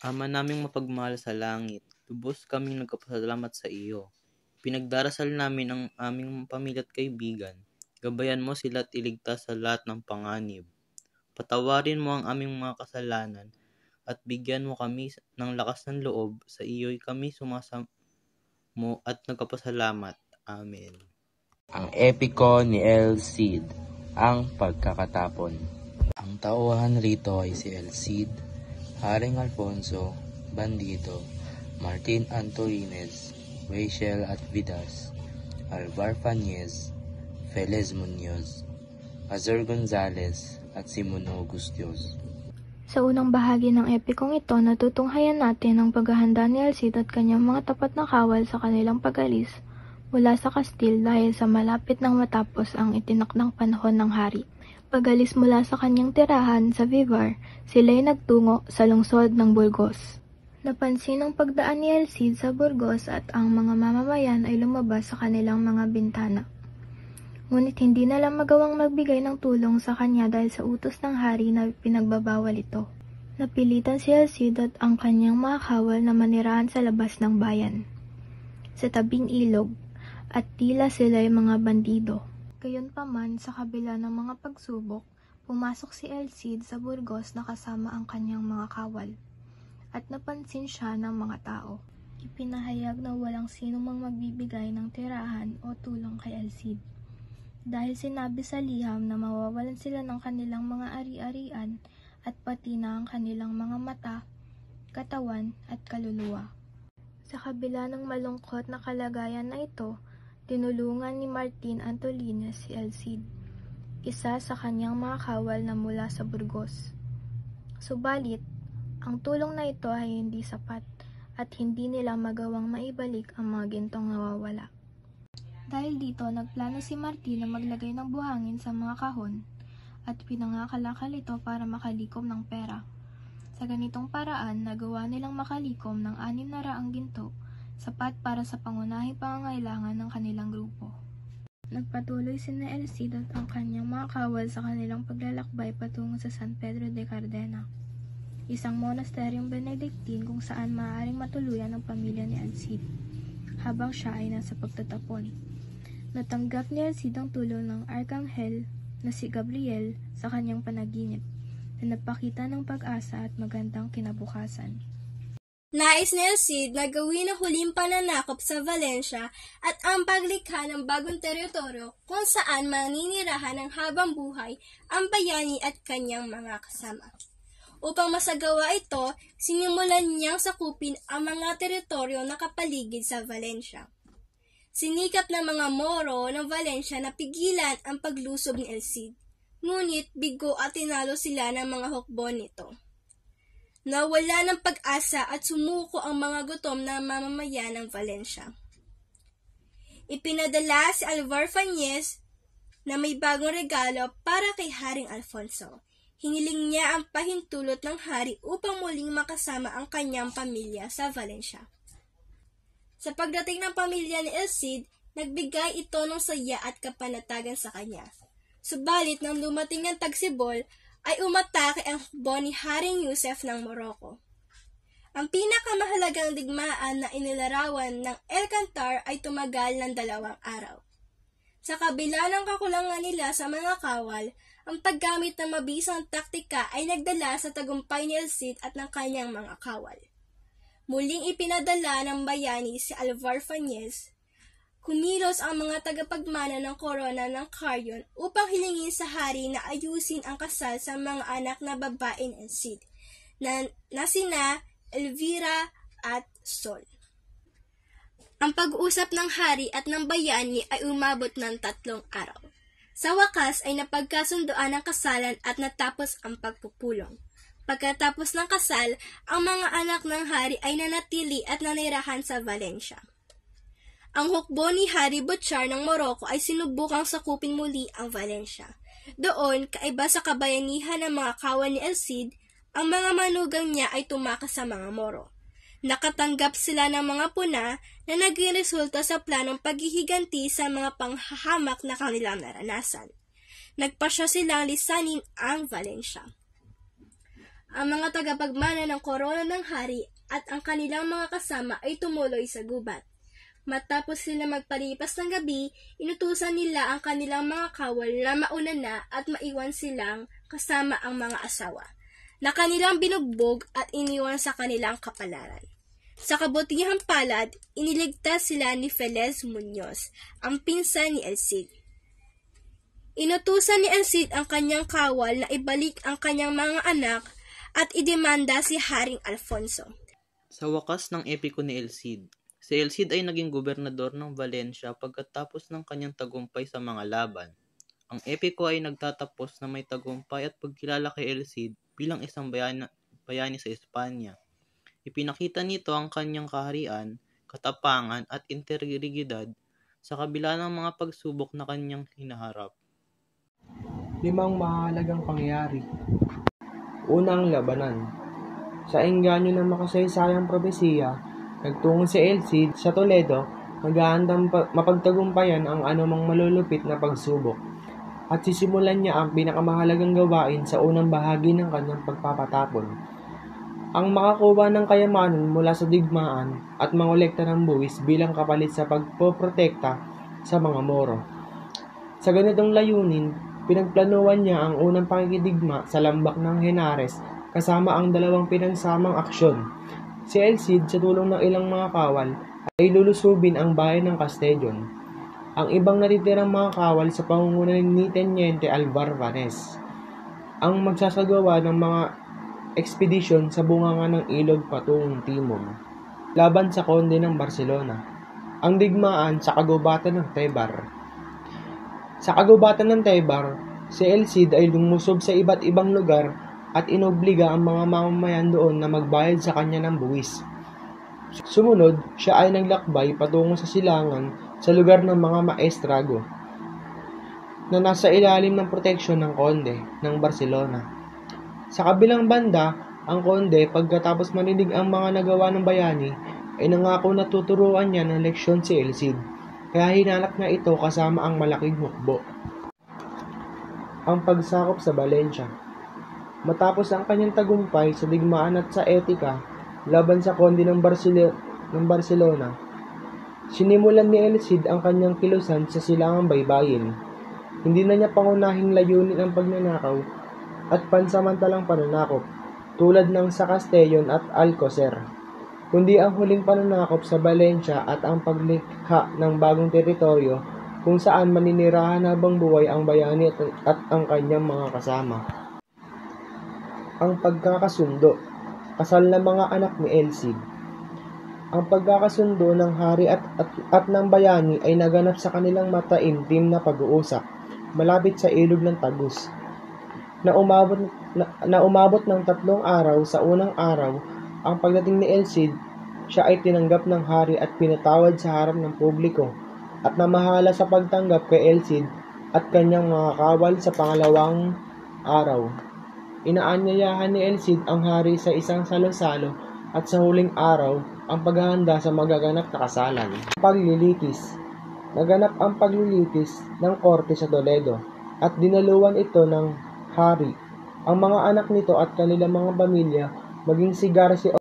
Ama naming mapagmahal sa langit, lubos kaming nagpapasalamat sa iyo. Pinagdarasal namin ang aming pamilya at kaibigan. Gabayan mo sila at iligtas sa lahat ng panganib. Patawarin mo ang aming mga kasalanan at bigyan mo kami ng lakas ng loob. Sa iyo'y kami sumasamo at nagpapasalamat. Amen. Ang epiko ni El Cid, ang pagkakatapon. Ang tauhan rito ay si El Cid, Haring Alfonso, Bandido, Martin Antorines, Rachel Atvidas, Alvar Fañez, Felez Muñoz, Azor Gonzalez, at Simon Augustios. Sa unang bahagi ng epikong ito, natutunghayan natin ang paghahanda ni El Cid at kanyang mga tapat na kawal sa kanilang pag-alis mula sa kastil dahil sa malapit nang matapos ang itinakdang panahon ng hari. Pag-alis mula sa kanyang tirahan sa Vivar, sila'y nagtungo sa lungsod ng Burgos. Napansin ang pagdaan ni El Cid sa Burgos at ang mga mamamayan ay lumabas sa kanilang mga bintana. Ngunit hindi na lang magawang magbigay ng tulong sa kanya dahil sa utos ng hari na pinagbabawal ito. Napilitan si El Cid at ang kanyang mga kawal na manirahan sa labas ng bayan, sa tabing ilog, at tila sila'y mga bandido. Gayunpaman, sa kabila ng mga pagsubok, pumasok si El Cid sa Burgos na kasama ang kanyang mga kawal, at napansin siya ng mga tao. Ipinahayag na walang sino mang magbibigay ng tirahan o tulong kay El Cid, dahil sinabi sa liham na mawawalan sila ng kanilang mga ari-arian at pati na ang kanilang mga mata, katawan at kaluluwa. Sa kabila ng malungkot na kalagayan na ito, tinulungan ni Martin Antorines si El Cid, isa sa kanyang mga kawal na mula sa Burgos. Subalit, ang tulong na ito ay hindi sapat at hindi nila magawang maibalik ang mga gintong nawawala. Dahil dito, nagplano si Martin na maglagay ng buhangin sa mga kahon at pinangakalakal ito para makalikom ng pera. Sa ganitong paraan, nagawa nilang makalikom ng 600 ginto, sapat para sa pangunahing pangangailangan ng kanilang grupo. Nagpatuloy sina El Cid at ang kanyang mga kawal sa kanilang paglalakbay patungo sa San Pedro de Cardena, isang monasteryong Benedictine kung saan maaaring matuluyan ang pamilya ni El Cid habang siya ay nasa pagtatapon. Natanggap ni El Cid ang tulong ng Arkanghel na si Gabriel sa kanyang panaginip na nagpakita ng pag-asa at magandang kinabukasan. Nais ni El Cid na gawin ang huling pananakop sa Valencia at ang paglikha ng bagong teritoryo kung saan maninirahan ng habang buhay ang bayani at kanyang mga kasama. Upang masagawa ito, sinimulan niyang sakupin ang mga teritoryo na kapaligid sa Valencia. Sinikap ng mga Moro ng Valencia na pigilan ang paglusob ni El Cid, ngunit bigo at tinalo sila ng mga hukbon nito. Nawala ng pag-asa at sumuko ang mga gutom na mamamayan ng Valencia. Ipinadala si Alvar Fañez na may bagong regalo para kay Haring Alfonso. Hiniling niya ang pahintulot ng hari upang muling makasama ang kanyang pamilya sa Valencia. Sa pagdating ng pamilya ni El Cid, nagbigay ito ng saya at kapanatagan sa kanya. Subalit nang dumating ang tagsibol, ay umatake ang hukbo ni Haring Yusef ng Morocco. Ang pinakamahalagang digmaan na inilarawan ng El Cantar ay tumagal ng 2 araw. Sa kabila ng kakulangan nila sa mga kawal, ang paggamit ng mabisang taktika ay nagdala sa tagumpay ni El Cid at ng kanyang mga kawal. Muling ipinadala ng bayani si Alvar Fañez. Kumilos ang mga tagapagmana ng korona ng Carrion upang hilingin sa hari na ayusin ang kasal sa mga anak na babae ni El Cid, na sina Elvira at Sol. Ang pag-uusap ng hari at ng bayani ay umabot ng 3 araw. Sa wakas ay napagkasundoan ang kasalan at natapos ang pagpupulong. Pagkatapos ng kasal, ang mga anak ng hari ay nanatili at nanirahan sa Valencia. Ang hukbo ni Hari Butchar ng Morocco ay sinubukang sakupin muli ang Valencia. Doon, kaiba sa kabayanihan ng mga kawal ni El Cid, ang mga manugang niya ay tumakas sa mga Moro. Nakatanggap sila ng mga puna na naging resulta sa planong paghihiganti sa mga panghahamak na kanilang naranasan. Nagpasya silang lisanin ang Valencia. Ang mga tagapagmana ng korona ng hari at ang kanilang mga kasama ay tumuloy sa gubat. Matapos sila magpalipas ng gabi, inutusan nila ang kanilang mga kawal na mauna na at maiwan silang kasama ang mga asawa, na kanilang binugbog at iniwan sa kanilang kapalaran. Sa kabutihang palad, iniligtas sila ni Felez Muñoz, ang pinsan ni El Cid. Inutusan ni El Cid ang kanyang kawal na ibalik ang kanyang mga anak at idemanda si Haring Alfonso. Sa wakas ng epiko ni El Cid, si El Cid ay naging gobernador ng Valencia pagkatapos ng kanyang tagumpay sa mga laban. Ang epiko ay nagtatapos na may tagumpay at pagkilala kay El Cid bilang isang bayani sa Espanya. Ipinakita nito ang kanyang kaharian, katapangan at integridad sa kabila ng mga pagsubok na kanyang hinaharap. 5 mahalagang pangyayari. Unang labanan. Sa engganyo ng makasaysayang propesiya, nagtungo si El Cid sa Toledo, maghahandang mapagtagumpayan ang anumang malulupit na pagsubok, at sisimulan niya ang pinakamahalagang gawain sa unang bahagi ng kanyang pagpapatapon. Ang makakuha ng kayamanan mula sa digmaan at mangolekta ng buwis bilang kapalit sa pagpoprotekta sa mga Moro. Sa ganitong layunin, pinagplanuhan niya ang unang pakikidigma sa lambak ng Henares kasama ang 2 pinagsamang aksyon. Si El Cid sa tulong ng ilang mga kawal ay lulusubin ang bayan ng Castellon. Ang ibang natitirang mga kawal sa pangunguna ni Teniente Albarvanes ang magsasagawa ng mga ekspedisyon sa bunganga ng ilog patungong timog, laban sa Konde ng Barcelona. Ang digmaan sa kagubatan ng Tebar. Sa kagubatan ng Tebar, si El Cid ay lumusob sa iba't ibang lugar at inobliga ang mga mamamayan doon na magbayad sa kanya ng buwis. Sumunod, siya ay naglakbay patungo sa silangan sa lugar ng mga maestrago na nasa ilalim ng proteksyon ng Konde ng Barcelona. Sa kabilang banda, ang Konde, pagkatapos marinig ang mga nagawa ng bayani, ay nangako na tuturuan niya ng leksyon si El Cid, kaya hinalak na ito kasama ang malaking hukbo. Ang pagsakop sa Valencia. Matapos ang kanyang tagumpay sa digmaan at sa etika laban sa Konde ng Barcelona, sinimulan ni El Cid ang kanyang kilusan sa silangang baybayin. Hindi na niya pangunahing layunin ang pagnanakaw at pansamantalang pananakop tulad ng sa Castellon at Alcocer, kundi ang huling pananakop sa Valencia at ang paglikha ng bagong teritoryo kung saan maninirahan habang buhay ang bayani at ang kanyang mga kasama. Ang pagkakasundo. Kasal ng mga anak ni El Cid. Ang pagkakasundo ng hari at ng bayani ay naganap sa kanilang mataimtim na pag-uusap malapit sa ilog ng Tagus, na umabot ng 3 araw. Sa unang araw, ang pagdating ni El Cid, siya ay tinanggap ng hari at pinatawad sa harap ng publiko, at namahala sa pagtanggap kay El Cid at kanyang mga kawal sa pangalawang araw. Inaanyayahan ni El Cid ang hari sa isang salo-salo at sa huling araw, ang paghahanda sa magaganap na kasalan. Paglilitis. Naganap ang paglilitis ng korte sa Toledo at dinaluan ito ng hari, ang mga anak nito at kanilang mga pamilya, maging si Garcia